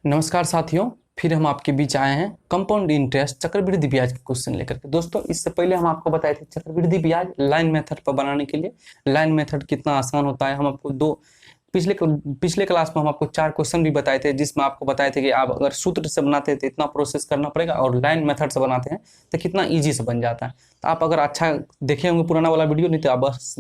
नमस्कार साथियों, फिर हम आपके बीच आए हैं कंपाउंड इंटरेस्ट चक्रवृद्धि ब्याज के क्वेश्चन लेकर के। दोस्तों, इससे पहले हम आपको बताए थे चक्रवृद्धि ब्याज लाइन मेथड पर बनाने के लिए। लाइन मेथड कितना आसान होता है, हम आपको पिछले क्लास में हम आपको 4 क्वेश्चन भी बताए थे, जिसमें आपको बताए थे कि आप अगर सूत्र से बनाते हैं तो इतना प्रोसेस करना पड़ेगा, और लाइन मेथड से बनाते हैं तो कितना ईजी से बन जाता है। तो आप अगर अच्छा देखे होंगे पुराना वाला वीडियो, नहीं तो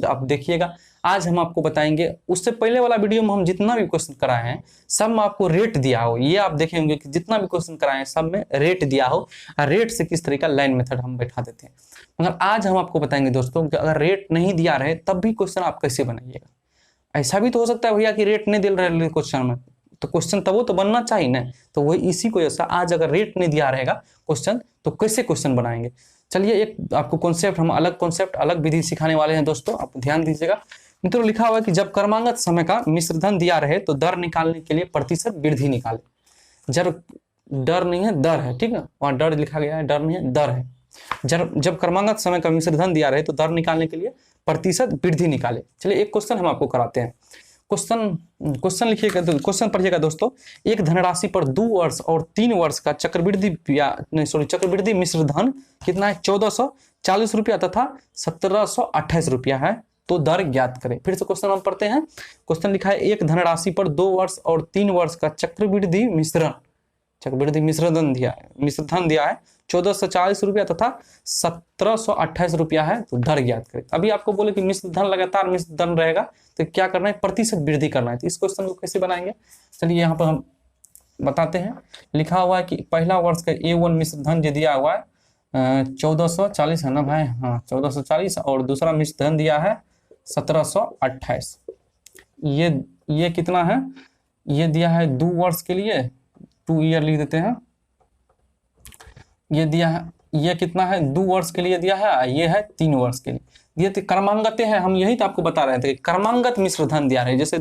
आप देखिएगा। आज हम आपको बताएंगे, उससे पहले वाला वीडियो में हम जितना भी क्वेश्चन कराए हैं सब में आपको रेट दिया हो, ये आप देखे होंगे कि जितना भी क्वेश्चन कराए हैं सब में रेट दिया हो, और रेट से किस तरीका लाइन मेथड हम बैठा देते हैं। मगर आज हम आपको बताएंगे दोस्तों कि अगर रेट नहीं दिया रहे तब भी क्वेश्चन आप कैसे बनाइएगा। ऐसा भी तो हो सकता है भैया कि रेट नहीं दिल रहे क्वेश्चन में, तो क्वेश्चन तब वो तो बनना चाहिए ना। तो वही इसी को ऐसा, आज अगर रेट नहीं दिया रहेगा क्वेश्चन तो कैसे क्वेश्चन बनाएंगे। चलिए, एक आपको कॉन्सेप्ट, हम अलग कॉन्सेप्ट अलग विधि सिखाने वाले हैं दोस्तों, आप ध्यान दीजिएगा। मित्रों, लिखा हुआ है कि जब क्रमांगत समय का मिश्रधन दिया रहे तो दर निकालने के लिए प्रतिशत वृद्धि निकाले। जब डर नहीं है, दर है, ठीक है, वहां डर लिखा गया है, डर नहीं है, दर है। जब क्रमांगत समय का मिश्रधन दिया रहे तो दर निकालने के लिए प्रतिशत वृद्धि निकाले। चलिए, एक क्वेश्चन हम आपको कराते हैं। क्वेश्चन लिखिएगा, क्वेश्चन पढ़िएगा दोस्तों। एक धनराशि पर 2 वर्ष और 3 वर्ष का चक्रवृद्धि मिश्रधन कितना है? 1440 रुपया तथा 1728 रुपया है, तो दर ज्ञात करें। फिर से क्वेश्चन हम पढ़ते हैं। क्वेश्चन लिखा है, एक धनराशि पर 2 वर्ष और 3 वर्ष का चक्रवृद्धि मिश्रधन दिया है 1440 रुपया तथा 1728 रुपया है, तो दर ज्ञात करें। अभी आपको बोले कि मिश्रधन लगातार मिश्रधन रहेगा तो क्या करना है? प्रतिशत वृद्धि करना है। तो इस क्वेश्चन को कैसे बनाएंगे, चलिए यहाँ पर हम बताते हैं। लिखा हुआ है कि पहला वर्ष का A1 मिश्रधन जो दिया हुआ है 1440 है ना भाई, हाँ 1440, और दूसरा मिश्रधन दिया है 1728। ये कितना है? ये दिया है 2 वर्ष के लिए, 2 ईयर लिख देते हैं। ये दिया है, ये कितना है? 2 वर्ष के लिए दिया है, ये है 3 वर्ष के लिए। ये तो क्रमांगत है, हम यही तो आपको बता रहे थे कि क्रमांगत मिश्रधन दिया रहे। जैसे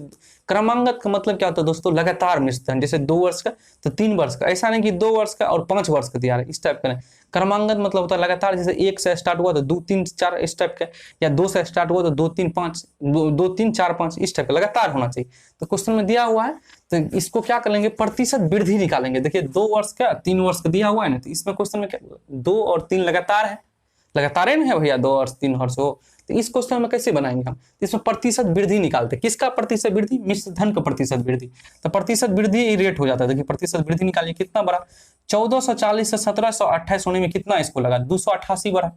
क्रमांगत का मतलब क्या होता है दोस्तों? लगातार मिश्रधन, जैसे 2 वर्ष का तो 3 वर्ष का, ऐसा नहीं कि 2 वर्ष का और 5 वर्ष का दिया रहे, इस टाइप का नहीं। क्रमांगत मतलब होता है लगातार, जैसे 1 से स्टार्ट हुआ तो 2 3 4 इस टाइप का, या 2 से स्टार्ट हुआ तो 2 3 5 2 3 4 5 इस टाइप का लगातार होना चाहिए। तो क्वेश्चन में दिया हुआ है, तो इसको क्या करेंगे? प्रतिशत वृद्धि निकालेंगे। देखिए 2 वर्ष का 3 वर्ष का दिया हुआ है ना, तो इसमें क्वेश्चन में 2 और 3 लगातार है, लगातार है ना भैया, 2 और 3 वर्ष हो। तो इस क्वेश्चन में कैसे बनाएंगे हम? इसमें प्रतिशत वृद्धि निकालते। किसका प्रतिशत वृद्धि? मिश्रधन का प्रतिशत वृद्धि। तो प्रतिशत वृद्धि रेट हो जाता है। देखिए प्रतिशत वृद्धि निकालिए, कितना बड़ा? 1440 से 1728 होने में कितना इसको लगा? 288 बड़ा।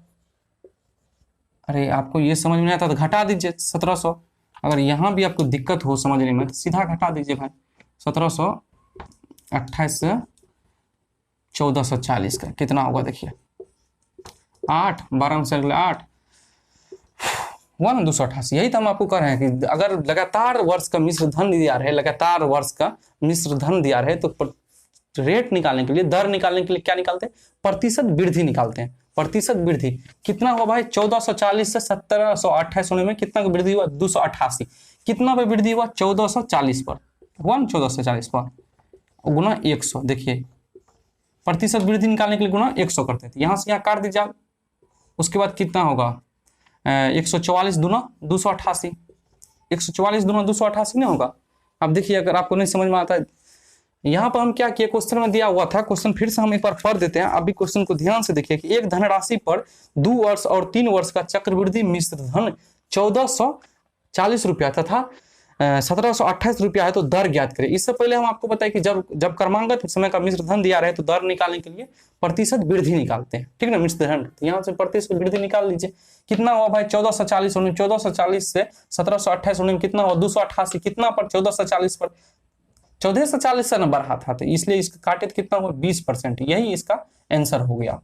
अरे आपको ये समझ में नहीं आता तो घटा दीजिए 1700। अगर यहाँ भी आपको दिक्कत हो समझने में तो सीधा घटा दीजिए भाई। 1728 से 1440 का कितना होगा? देखिए 8, 12 से अगले 8 हुआ ना 288। यही तो हम आपको कह रहे हैं कि अगर लगातार वर्ष का मिश्रधन दिया रहे, लगातार वर्ष का मिश्रधन दिया रहे, तो रेट निकालने के लिए, दर निकालने के लिए क्या निकालते हैं? प्रतिशत वृद्धि निकालते हैं। प्रतिशत वृद्धि कितना हुआ भाई? 1440 से 1728 होने में कितना वृद्धि हुआ? 288। कितना पे वृद्धि हुआ? 1440 पर हुआ ना, 1440 पर गुना 100। देखिए प्रतिशत वृद्धि निकालने के लिए गुना 100 करते थे, यहाँ से यहाँ काट दीजिए। उसके बाद कितना होगा? 144 दूना 288, 144 दूना 288 नहीं होगा? अब देखिए, अगर आपको नहीं समझ में आता है, यहाँ पर हम क्या किए, क्वेश्चन में दिया हुआ था, क्वेश्चन फिर से हम एक बार पढ़ देते हैं। अभी क्वेश्चन को ध्यान से देखिए कि एक धनराशि पर 2 वर्ष और 3 वर्ष का चक्रवृद्धि मिश्रधन 1440 रुपया तथा 1728 रुपया है, तो दर ज्ञात करें। इससे पहले हम आपको बताएं कि जब क्रमांगत समय का मिश्रधन दिया रहे तो दर निकालने के लिए प्रतिशत वृद्धि निकालते हैं, ठीक ना, मिश्रधन। तो यहाँ से प्रतिशत वृद्धि निकाल लीजिए। कितना हुआ भाई? 1440 होने, 1440 से 1728 होने में कितना हुआ? 288। कितना पर? 1440 पर। 1440 से न बढ़ा था, तो इसलिए इसका काटे तो कितना हुआ? 20%। यही इसका आंसर हो गया।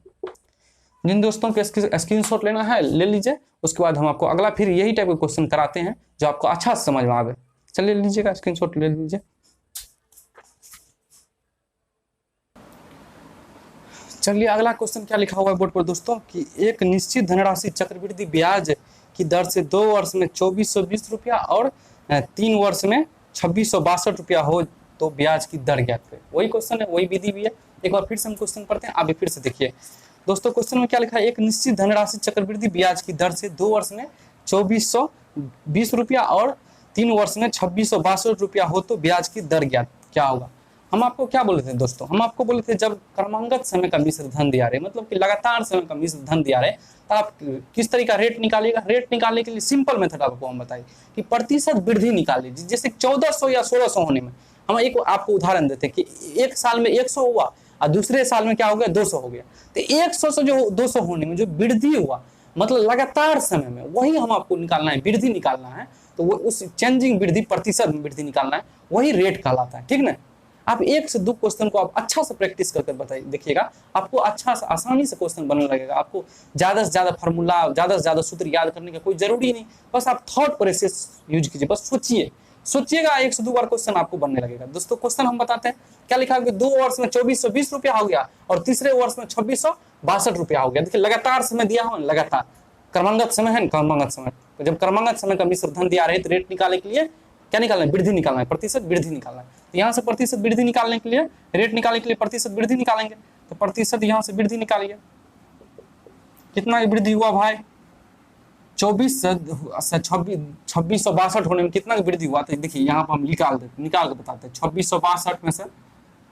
जिन दोस्तों के स्क्रीनशॉट लेना है ले लीजिए। उसके बाद हम आपको अगला फिर यही टाइप के क्वेश्चन कराते हैं जो आपको अच्छा से समझ में आवे। चलिए लीजिएगा, स्क्रीनशॉट ले लीजिए। चलिए, अगला क्वेश्चन क्या लिखा हुआ है बोर्ड पर दोस्तों कि एक निश्चित धनराशि चक्रवृद्धि ब्याज की दर से 2 वर्ष में 2420 रुपया और 3 वर्ष में 2662 रुपया हो, तो ब्याज की दर ज्ञात करें। वही क्वेश्चन है, वही विधि भी है। एक बार फिर से हम क्वेश्चन पढ़ते हैं, अभी फिर से देखिए दोस्तों। क्वेश्चन में क्या लिखा है? एक निश्चित धनराशि चक्रवृद्धि ब्याज की दर से 2 वर्ष में 2420 रुपया और 3 वर्ष में 2662 रुपया हो, तो ब्याज की दर क्या होगा? हम आपको क्या बोले थे दोस्तों, हम आपको बोले थे जब क्रमांगत समय का मिश्र धन दिया रहे, मतलब कि लगातार समय का मिश्र धन दिया रहे, तो आप किस तरीका रेट निकालिएगा। रेट निकालने के लिए सिंपल मेथड आपको हम बताइए कि प्रतिशत वृद्धि निकाल लीजिए। जैसे 1400 या 1600 होने में, हम एक आपको उदाहरण देते हैं कि एक साल में 100 हुआ और दूसरे साल में क्या हो गया, 200 हो गया। तो 100 से जो 200 होने में जो वृद्धि हुआ, मतलब लगातार समय में, वही हम आपको निकालना है, वृद्धि निकालना है। तो वो उस चेंजिंग वृद्धि, प्रतिशत में वृद्धि निकालना है, वही रेट कहलाता है। ठीक ना। आप 1 से 2 क्वेश्चन को आप अच्छा से प्रैक्टिस करके बताइए, देखिएगा आपको अच्छा से आसानी से क्वेश्चन बनने लगेगा। आपको ज्यादा से ज्यादा फार्मूला, ज्यादा से ज्यादा सूत्र याद करने का कोई जरूरी नहीं, बस आप थॉट प्रोसेस यूज कीजिए, बस सोचिए, सोचिएगा 1 से 2 बार क्वेश्चन आपको बनने लगेगा। दोस्तों क्वेश्चन हम बताते हैं, क्या लिखा है, 2 वर्ष में 2420 रुपया हो गया और तीसरे वर्ष में 2662 रुपया हो गया। देखिए लगातार समय दिया हो, लगातार क्रमांगत समय है, क्रमांगत समय। तो जब क्रमांगत समय का मिश्र धन दिया रहे तो रेट निकालने के लिए क्या निकालना है, वृद्धि निकालना है, प्रतिशत वृद्धि निकालना है। तो यहाँ से प्रतिशत वृद्धि निकालने के लिए, रेट निकालने के लिए प्रतिशत वृद्धि निकालेंगे। तो प्रतिशत यहाँ से वृद्धि निकालिए, कितना वृद्धि हुआ भाई, 2662 होने में कितना वृद्धि हुआ। तो देखिए यहाँ पर हम निकाल के बताते हैं। 2662 में से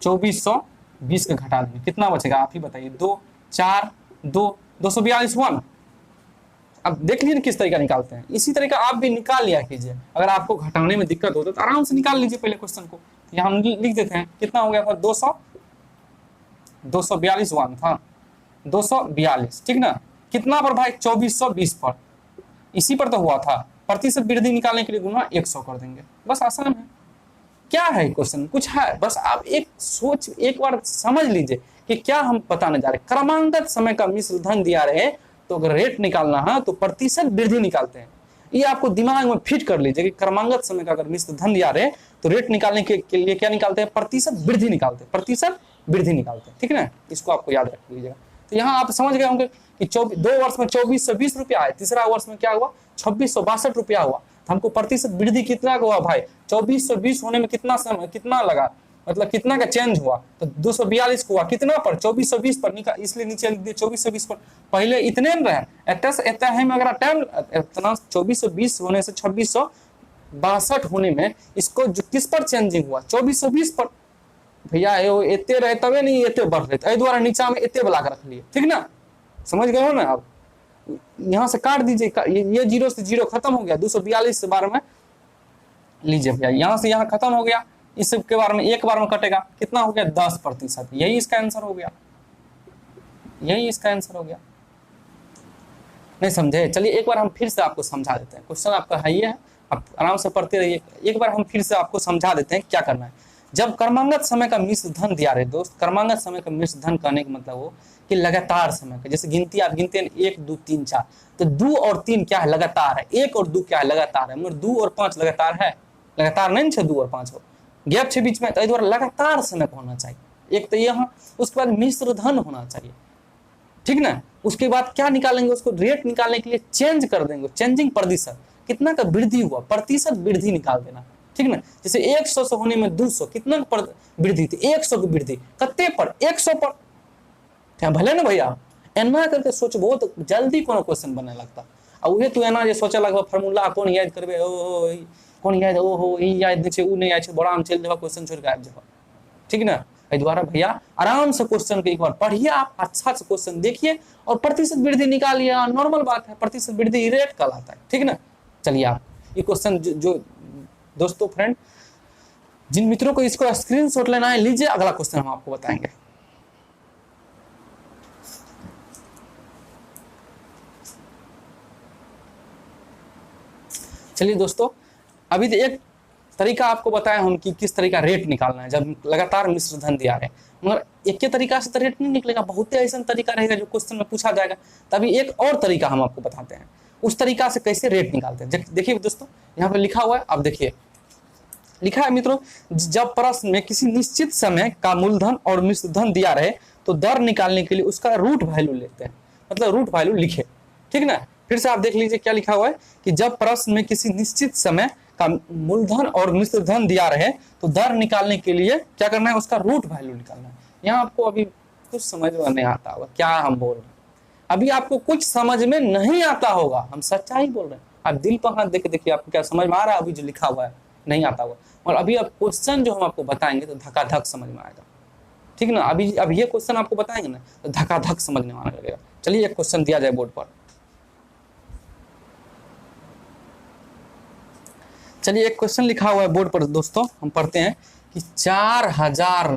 2420 का घटा देंगे, कितना बचेगा आप ही बताइए। 2 4 2 242 1। अब देख लीजिए किस तरीका निकालते हैं, इसी तरीका आप भी निकाल लिया कीजिए। अगर आपको घटाने में दिक्कत हो तो आराम से निकाल लीजिए पहले क्वेश्चन को। तो यहाँ हम लिख देते हैं, कितना हो गया था, 242 1 था, 242। ठीक ना। कितना पर भाई, 2420 पर, इसी पर तो हुआ था। प्रतिशत वृद्धि निकालने के लिए गुना 100 कर देंगे, बस आसान है। क्या है क्वेश्चन, कुछ है, बस आप एक बार समझ लीजिए कि क्या हम बताने जा रहे हैं। क्रमांगत समय का मिश्र धन दिया रहे तो अगर रेट निकालना है तो प्रतिशत वृद्धि निकालते हैं। ये आपको दिमाग में फिट कर लीजिए कि क्रमांगत समय का अगर मिश्र धन दिया रहे तो रेट निकालने के लिए क्या निकालते हैं, प्रतिशत वृद्धि निकालते हैं, प्रतिशत वृद्धि निकालते हैं। ठीक है ना, इसको आपको याद रख लीजिएगा। तो यहाँ आप समझ गए होंगे कि 2 वर्ष में 2420 रुपया आए, तीसरा वर्ष में क्या हुआ, 2662 रुपया हुआ। तो हमको प्रतिशत वृद्धि कितना हुआ भाई, 2420 होने में कितना समय, कितना लगा, मतलब कितना का चेंज हुआ। तो 242 हुआ, कितना पर, 2420 पर, निकाल, इसलिए नीचे लिख दिए 2420 पर। पहले इतने में रहे में अगर टाइम इतना 2420 होने से 2662 होने में इसको किस पर चेंजिंग हुआ, 2420 पर। भैया एते रहे तबे नहीं एते बढ़ रहे, एहि द्वारा नीचा में एते बला के रख लिए। ठीक ना, समझ गए हो ना। अब यहाँ से काट दीजिए, ये 0 से 0 खत्म हो गया, 242 से 12 में लीजिए भैया, यहाँ से यहाँ खत्म हो गया, इसके बारे में एक बार में कटेगा, कितना हो गया, 10%। यही इसका आंसर हो गया, यही इसका आंसर हो गया। नहीं समझे, चलिए एक बार हम फिर से आपको समझा देते हैं। क्वेश्चन आपका है ये है, आप आराम से पढ़ते रहिए। एक बार हम फिर से आपको समझा देते हैं क्या करना है। जब क्रमांगत समय का मिश्र धन दिया रहे दोस्त, क्रमांगत समय का मिश्र धन कहने का मतलब हो कि लगातार समय का, जैसे गिनती आप गिनते हैं 1 2 3 4, तो 2 और 3 क्या है, लगातार है। 1 और 2 क्या है, लगातार है, मगर 2 और 5 लगातार है, लगातार नहीं है 2 और 5 हो, गैप छे बीच में। तो द्वारा लगातार समय का होना चाहिए एक, तो यहाँ उसके बाद मिश्र धन होना चाहिए। ठीक ना, उसके बाद क्या निकालेंगे, उसको रेट निकालने के लिए चेंज कर देंगे, चेंजिंग प्रतिशत, कितना का वृद्धि हुआ, प्रतिशत वृद्धि निकाल देना। ठीक ना, जैसे 100 से होने में 200, कितना पर वृद्धि थी, 100 की वृद्धि, कत्ते पर, 100 पर। क्या भले ना भैया, एना करके सोचबो तो जल्दी कोनो क्वेश्चन बने लगता। और उहे तू एना जे सोचे लगबो फार्मूला कोन याद करबे, ओ कोन याद, ओहो ई याद नहीं छै, उ नहीं याद छै, बड़ा हम चल जेबा क्वेश्चन छोड़ के आबि जेबा। ठीक ना, एहि द्वारा भैया आराम से क्वेश्चन के एक बार पढ़िए, आप अच्छा से क्वेश्चन देखिए और प्रतिशत वृद्धि निकालिए। नॉर्मल बात है, प्रतिशत वृद्धि रेट कहलाता है। ठीक ना, चलिए आप ये क्वेश्चन जो दोस्तों फ्रेंड, जिन मित्रों को इसको स्क्रीनशॉट लेना है लीजिए, अगला क्वेश्चन हम आपको बताएंगे। चलिए दोस्तों, अभी तो एक तरीका आपको बताया हम कि किस तरीका रेट निकालना है जब लगातार मिश्र धन दिया रहे, मगर एक के तरीका से तो रेट नहीं निकलेगा, बहुत ऐसा तरीका रहेगा जो क्वेश्चन में पूछा जाएगा। तभी एक और तरीका हम आपको बताते हैं, उस तरीका से कैसे रेट निकालते हैं। देखिए दोस्तों, यहाँ पे लिखा हुआ है, अब देखिए लिखा है मित्रों, जब प्रश्न में किसी निश्चित समय का मूलधन और मिश्र धन दिया रहे तो दर निकालने के लिए उसका रूट वैल्यू लेते हैं, मतलब रूट वैल्यू लिखे। ठीक ना, फिर से आप देख लीजिए क्या लिखा हुआ है कि जब प्रश्न में किसी निश्चित समय का मूलधन और मिश्र धन दिया रहे तो दर निकालने के लिए क्या करना है, उसका रूट वैल्यू निकालना है। यहाँ आपको अभी कुछ समझ में नहीं आता होगा क्या हम बोल रहे हैं, अभी आपको कुछ समझ में नहीं आता होगा, हम सच्चाई बोल रहे हैं। आप दिल पर हाथ देखे देखिए, आपको क्या समझ में आ रहा है अभी जो लिखा हुआ है, नहीं आता होगा। और अभी अब क्वेश्चन जो हम आपको बताएंगे तो धकाधक समझ में आएगा, ठीक ना। अब ये क्वेश्चन आपको बताएंगे ना तो धकाधक समझने में आने लगेगा। चलिए एक क्वेश्चन दिया जाए बोर्ड पर। चलिए एक क्वेश्चन लिखा हुआ है बोर्ड पर दोस्तों, हम पढ़ते हैं कि 4,000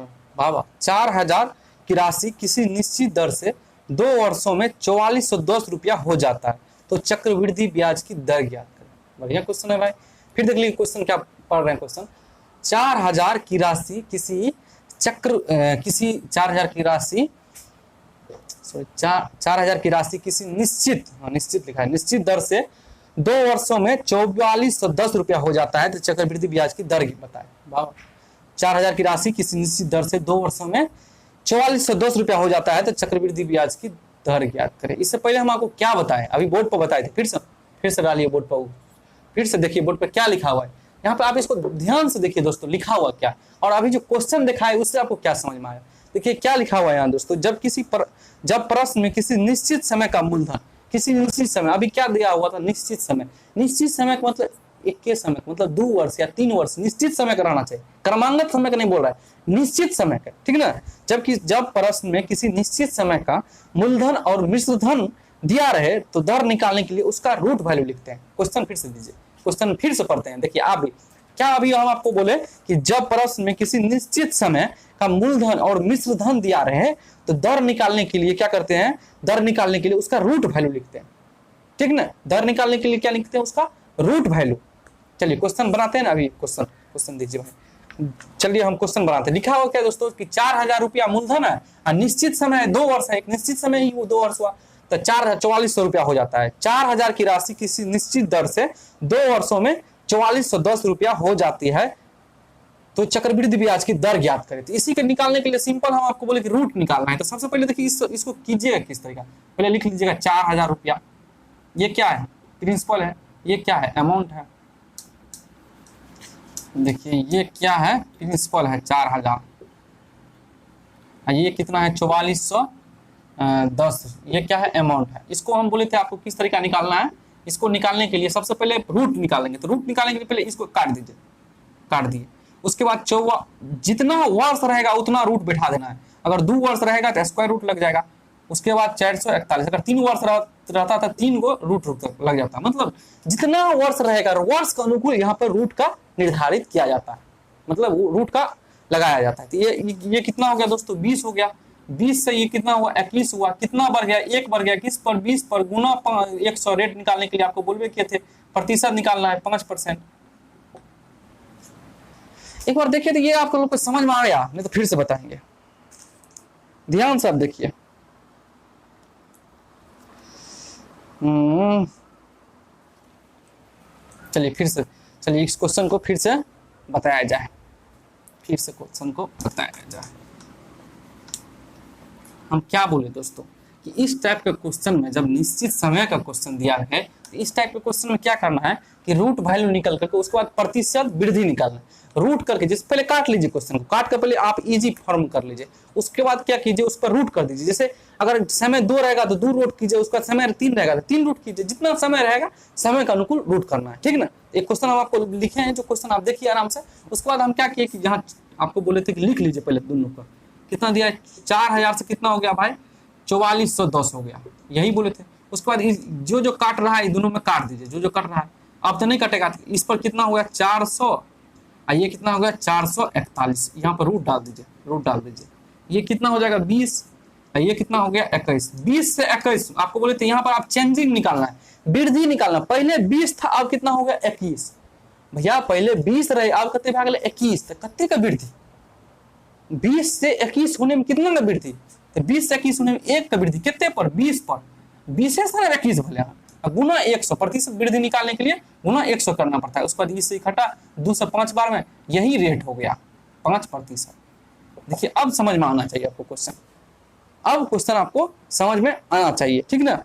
की राशि किसी निश्चित दर से 2 वर्षों में 4410 रुपया हो जाता है, तो चक्रवृद्धि ब्याज की दर ज्ञात करें। बढ़िया क्वेश्चन है भाई। फिर देख लीजिए क्वेश्चन क्या पढ़ रहे हैं। क्वेश्चन 4,000 की राशि किसी 4,000 की राशि 4,000 की राशि किसी निश्चित लिखा है, निश्चित दर से 2 वर्षों में 4410 रुपया हो जाता है, तो चक्रवृद्धि ब्याज की दर बताए। 4,000 की राशि किसी निश्चित दर से 2 वर्षों में 4410 रुपया हो जाता है, तो चक्रवृद्धि ब्याज की दर ज्ञात करें। इससे पहले हम आपको क्या बताएं, अभी बोर्ड पर बताए थे, फिर से डालिए बोर्ड पर, फिर से देखिए बोर्ड पर क्या लिखा हुआ है। यहाँ पे आप इसको ध्यान से देखिए दोस्तों, लिखा हुआ क्या, और अभी जो क्वेश्चन देखा है उससे आपको क्या समझ में आया। देखिए क्या लिखा हुआ है यहाँ दोस्तों, जब प्रश्न में किसी निश्चित समय का मूलधन, किसी निश्चित समय, अभी क्या दिया हुआ था, निश्चित समय का मतलब एक के समय का मतलब 2 वर्ष या 3 वर्ष निश्चित समय का रहना चाहिए, क्रमांगत समय का नहीं बोल रहा है, निश्चित समय का, ठीक ना। जब प्रश्न में किसी निश्चित समय का मूलधन और मिश्रधन दिया रहे तो दर निकालने के लिए उसका रूट वैल्यू लिखते हैं। क्वेश्चन फिर से दीजिए, क्वेश्चन फिर से पढ़ते हैं। देखिए आप भी क्या, अभी हम आपको बोले कि जब प्रश्न में किसी निश्चित समय का मूलधन और मिश्रधन दिया रहे तो दर निकालने के लिए क्या करते हैं, दर निकालने के लिए उसका रूट वैल्यू लिखते हैं, ठीक ना। दर निकालने के लिए क्या लिखते हैं, उसका रूट वैल्यू। चलिए क्वेश्चन बनाते हैं ना, अभी क्वेश्चन दीजिए भाई। चलिए हम क्वेश्चन बनाते हैं। लिखा हुआ क्या दोस्तों कि 4,000 रुपया मूलधन है और निश्चित समय 2 वर्ष है, एक निश्चित समय ही वो 2 वर्ष हुआ, तो 4,4400 रुपया हो जाता है। 4,000 की राशि किसी निश्चित दर से 2 वर्षों में 4410 रुपया हो जाती है, तो चक्रवृद्धि ब्याज की दर ज्ञात करें। तो इसी के निकालने के लिए सिंपल हम आपको बोले कि रूट निकालना है। तो सबसे पहले देखिए इसको कीजिएगा किस तरीका, पहले लिख लीजिएगा 4,000 रुपया, ये क्या है, प्रिंसिपल है, ये क्या है, अमाउंट है। देखिए ये क्या है, प्रिंसिपल है 4,000, ये कितना है 4410, ये क्या है, अमाउंट है। इसको हम बोले थे आपको किस तरीका निकालना है। इसको निकालने के लिए सबसे पहले रूट निकालेंगे, तो रूट निकालने के लिए पहले इसको काट दिए, उसके बाद जितना वर्ष रहेगा उतना रूट बैठा देना है। अगर 2 वर्ष रहेगा तो स्क्वायर रूट लग जाएगा, उसके बाद 441। अगर 3 वर्ष रहता था 3 को रूट लग जाता। मतलब जितना वर्ष रहेगा वर्ष के अनुकूल यहाँ पर रूट का निर्धारित किया जाता है, मतलब रूट का लगाया जाता है। तो ये कितना हो गया दोस्तों, 20 हो गया। 20 से ये कितना हुआ, 21 हुआ। कितना बढ़ गया, 1 बढ़ गया, किस पर, 20 पर, गुना 100। रेट निकालने के लिए आपको बोलबे किए थे, प्रतिशत निकालना है 5%। एक बार देखिए तो ये आप लोग को समझ में आ गया, नहीं तो फिर से बताएंगे, ध्यान से आप देखिए। चलिए इस क्वेश्चन को फिर से बताया जाए, हम क्या बोले दोस्तों कि इस टाइप के क्वेश्चन में जब निश्चित समय का क्वेश्चन दिया है तो इस टाइप के क्वेश्चन में क्या करना है कि रूट वैल्यू निकल करके उसके बाद प्रतिशत वृद्धि निकालना, रूट करके जिस पहले काट लीजिए, क्वेश्चन को काट कर पहले आप इजी फॉर्म कर लीजिए, उसके बाद क्या कीजिए उस पर रूट कर दीजिए। जैसे अगर समय 2 रहेगा तो 2 रूट कीजिए, उसका समय 3 रहेगा तो 3 रूट कीजिए, जितना समय रहेगा समय का अनुकूल रूट करना है, ठीक ना। एक क्वेश्चन हम आपको लिखे हैं, जो क्वेश्चन आप देखिए आराम से। उसके बाद हम क्या किए कि यहाँ आपको बोले थे कि लिख लीजिए पहले दोनों पर, कितना दिया है, 4,000 से कितना हो गया भाई, 4410 हो गया, यही बोले थे। उसके बाद जो काट रहा है दोनों में काट दीजिए, जो कट रहा है। अब तो नहीं कटेगा, इस पर कितना हो गया 400, ये कितना हो गया 441, यहाँ पर रूट डाल दीजिए, ये कितना हो जाएगा 20, ये कितना हो गया 21। 20 से 21 आपको बोले थे यहाँ पर आप चेंजिंग निकालना है, वृद्धि निकालना। पहले 20 था, अब कितना हो गया 21। भैया पहले 20 रहे, अब कितने भाग 21, तो कितने का वृद्धि, 20 से 21 होने में कितना का वृद्धि, तो 20 से 21 होने में 1 का वृद्धि, कितने पर, 20 पर, 20 से 21 भले गुना 100, प्रतिशत वृद्धि निकालने के लिए गुना 100 करना पड़ता है। उसके बाद इससे इकट्ठा 2 से 5 बार में, यही रेट हो गया 5%। देखिए अब समझ में आना चाहिए आपको क्वेश्चन, अब क्वेश्चन आपको समझ में आना चाहिए, ठीक ना।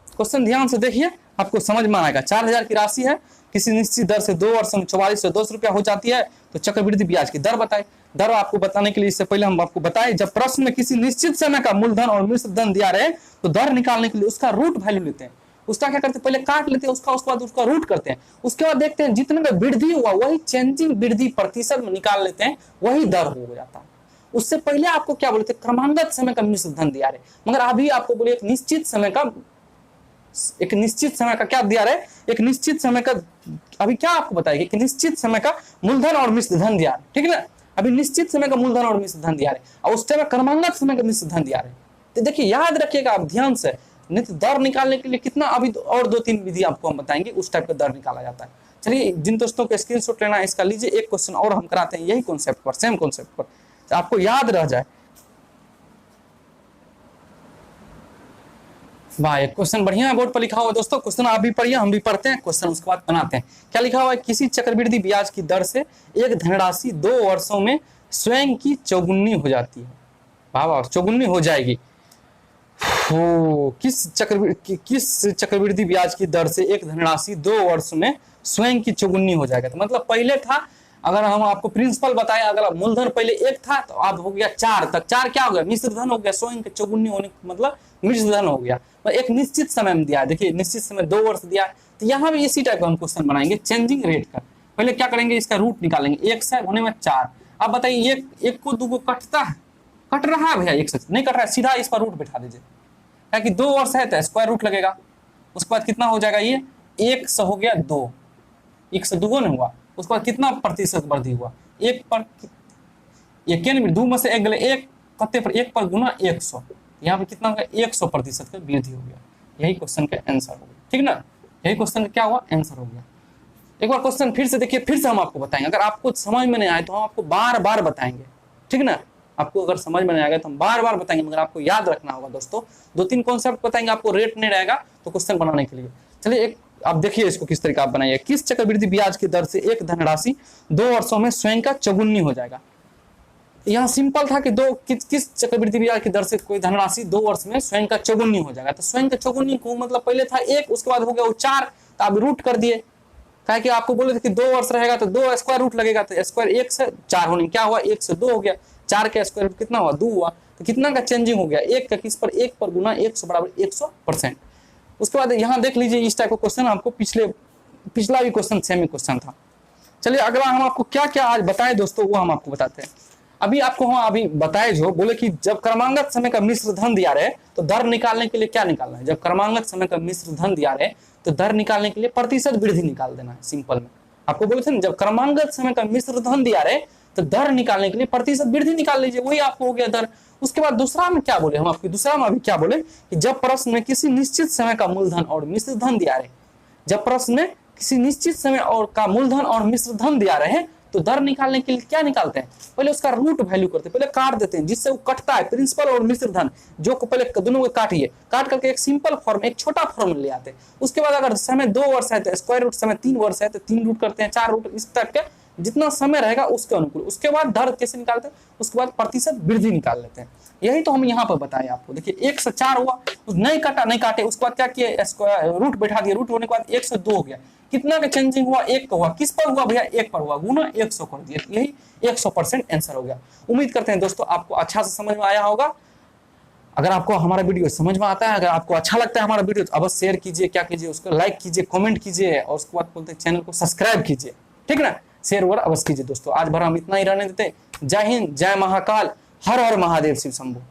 क्वेश्चन ध्यान से देखिए, आपको समझ में आएगा। 4,000 की राशि है, किसी निश्चित दर से 2 वर्ष में 4410 रुपया हो जाती है, तो चक्रवृद्धि ब्याज की दर बताए। दर आपको बताने के लिए इससे पहले हम आपको बताएं, जब प्रश्न में किसी निश्चित समय का मूलधन और मिश्रधन दिया रहे तो दर निकालने के लिए उसका रूट वैल्यू लेते हैं। उसका क्या करते हैं, पहले काट लेते हैं उसका, उसके बाद उसका रूट करते हैं, उसके बाद देखते हैं जितने का वृद्धि हुआ वही चेंजिंग वृद्धि प्रतिशत में निकाल लेते हैं, वही दर हो जाता है। उससे पहले आपको क्या बोले थे, क्रमागत समय का मिश्र धन दिया रहे, मगर अभी आपको बोले एक निश्चित समय का क्या दिया रहे, एक निश्चित समय का, अभी क्या आपको बताएगा कि निश्चित समय का मूलधन और मिश्र धन दिया, ठीक है ना। अभी निश्चित समय का मूलधन और मिश्र धन दिया रहे, और उस टाइम क्रमागत समय का मिश्र धन दिया रहे। तो देखिए याद रखिएगा आप ध्यान से, नहीं तो दर निकालने के लिए कितना, अभी और 2-3 विधि आपको हम बताएंगे, उस टाइप का दर निकाला जाता है। चलिए जिन दोस्तों को स्क्रीनशॉट लेना है इसका लीजिए, एक क्वेश्चन और हम कराते हैं यही कॉन्सेप्ट पर, सेम कॉन्सेप्ट पर, तो आपको याद रह जाए। वाह, एक क्वेश्चन बढ़िया है, बोर्ड पर लिखा हुआ है दोस्तों, क्वेश्चन आप भी पढ़िए हम भी पढ़ते हैं, क्वेश्चन उसके बाद बनाते हैं। क्या लिखा हुआ है, किसी चक्रवृद्धि ब्याज की दर से एक धनराशि 2 वर्षों में स्वयं की चौगुनी हो जाती है। वाह वाह, चौगुनी हो जाएगी। किस चक्रवृद्धि ब्याज की दर से एक धनराशि 2 वर्ष में स्वयं की चौगुनी हो जाएगा। तो मतलब पहले था, अगर हम आपको प्रिंसिपल बताएं, अगर मूलधन पहले 1 था तो अब हो गया 4 तक, 4 क्या हो गया, मिश्र धन हो गया, स्वयं की चौगुनी होने मतलब मिश्र धन हो गया। तो एक निश्चित समय में दिया है, देखिए निश्चित समय 2 वर्ष दिया है, तो यहाँ भी इसी टाइप का हम क्वेश्चन बनाएंगे चेंजिंग रेट का। पहले क्या करेंगे, इसका रूट निकालेंगे, 1 से होने में 4। अब बताइए एक को 2 को कटता है, कट रहा है भैया, 1 से नहीं कट रहा है, सीधा इस पर रूट बैठा दीजिए, क्या कि 2 वर्ष है तो स्क्वायर रूट लगेगा, उसके बाद कितना हो जाएगा, ये 1 हो गया 2, 1 से 2 नहीं हुआ, उसके बाद कितना प्रतिशत वृद्धि हुआ, 1 पर 2 में से 1 गले 1 कते पर 1 पर गुना 100, यहाँ पे कितना हो गया, 100% का वृद्धि हो गया। यही क्वेश्चन का आंसर हो गया, ठीक ना, यही क्वेश्चन क्या हुआ, आंसर हो गया। एक बार क्वेश्चन फिर से देखिए, फिर से हम आपको बताएंगे, अगर आपको समझ में नहीं आए तो हम आपको बार बार बताएंगे, ठीक ना। आपको अगर समझ में नहीं आएगा तो हम बार बार बताएंगे, मगर आपको याद रखना होगा दोस्तों, 2-3 कॉन्सेप्ट बताएंगे, आपको रेट नहीं रहेगा तो क्वेश्चन बनाने के लिए। चलिए एक आप देखिए इसको किस तरीके आप बनाइए, किस चक्रवृद्धि ब्याज की दर से एक धनराशि 2 वर्षों में स्वयं का चौगुनी हो जाएगा। यहाँ सिंपल था कि किस चक्रवृद्धि ब्याज की दर से कोई धनराशि 2 वर्ष में स्वयं का चौगुनी हो जाएगा। तो स्वयं का चौगुनी को मतलब पहले था 1, उसके बाद हो गया वो 4, तो आप रूट कर दिए, क्या कि आपको बोले थे कि 2 वर्ष रहेगा तो 2 स्क्वायर रूट लगेगा, तो स्क्वायर 1 से 4 होने क्या हुआ, 1 से 2 हो गया, 4 का स्क्वायर रूट कितना हुआ, 2 हुआ, तो कितना का चेंजिंग हो गया, 1 का किस पर 1 पर गुना 100 बराबर 100%। उसके बाद यहाँ देख लीजिए इस टाइप का क्वेश्चन आपको पिछला भी क्वेश्चन सेम ही क्वेश्चन था। चलिए अगला हम आपको क्या क्या आज बताए दोस्तों, वो हम आपको बताते हैं। अभी आपको हम अभी बताए जो बोले कि जब क्रमागत समय का मिश्र धन दिया रहे तो दर निकालने के लिए क्या निकालना है, जब क्रमागत समय का मिश्र धन दिया रहे तो दर निकालने के लिए प्रतिशत वृद्धि निकाल देना है। सिंपल में आपको बोले थे ना, जब क्रमागत समय का मिश्र धन दिया रहे तो दर निकालने के लिए प्रतिशत वृद्धि निकाल लीजिए, वही आपको हो गया दर। उसके बाद दूसरा में क्या बोले हम आपको, दूसरा में अभी क्या बोले कि जब प्रश्न में किसी निश्चित समय का मूलधन और मिश्र धन दिया रहे, जब प्रश्न में किसी निश्चित समय और का मूलधन और मिश्र धन दिया रहे तो दर निकालने के लिए क्या निकालते हैं, पहले उसका रूट वैल्यू करते हैं, पहले काट देते हैं जिससे वो कटता है, प्रिंसिपल और मिश्र धन जो को पहले दोनों को काटिए, काट करके एक सिंपल फॉर्म, एक छोटा फॉर्म ले आते हैं। उसके बाद अगर समय 2 वर्ष है तो स्क्वायर रूट, समय 3 वर्ष है तो 3 रूट करते हैं, 4 रूट, इस टाइप के जितना समय रहेगा उसके अनुकूल। उसके बाद दर कैसे निकालते हैं, उसके बाद प्रतिशत वृद्धि निकाल लेते हैं। यही तो हम यहाँ पर बताए आपको। देखिए 1 से 4 हुआ, नहीं काटा, नहीं काटे, उसके बाद क्या किया, स्क्वायर रूट बैठा दिया, रूट होने के बाद 1 से 2 हो गया, कितना का चेंजिंग हुआ, 1 का हुआ, किस पर हुआ भैया, 1 पर हुआ, गुना 100 कर दिया, यही 100% आंसर हो गया। उम्मीद करते हैं दोस्तों आपको अच्छा से समझ में आया होगा। अगर आपको हमारा वीडियो समझ में आता है, अगर आपको अच्छा लगता है हमारा वीडियो तो अवश्य शेयर कीजिए, क्या कीजिए, उसको लाइक कीजिए, कमेंट कीजिए, और उसके बाद बोलते हैं चैनल को सब्सक्राइब कीजिए, ठीक ना, शेयर वगैरह अवश्य कीजिए। दोस्तों आज भर हम इतना ही रहने देते। जय हिंद, जय महाकाल, हर हर महादेव, शिव शंभू।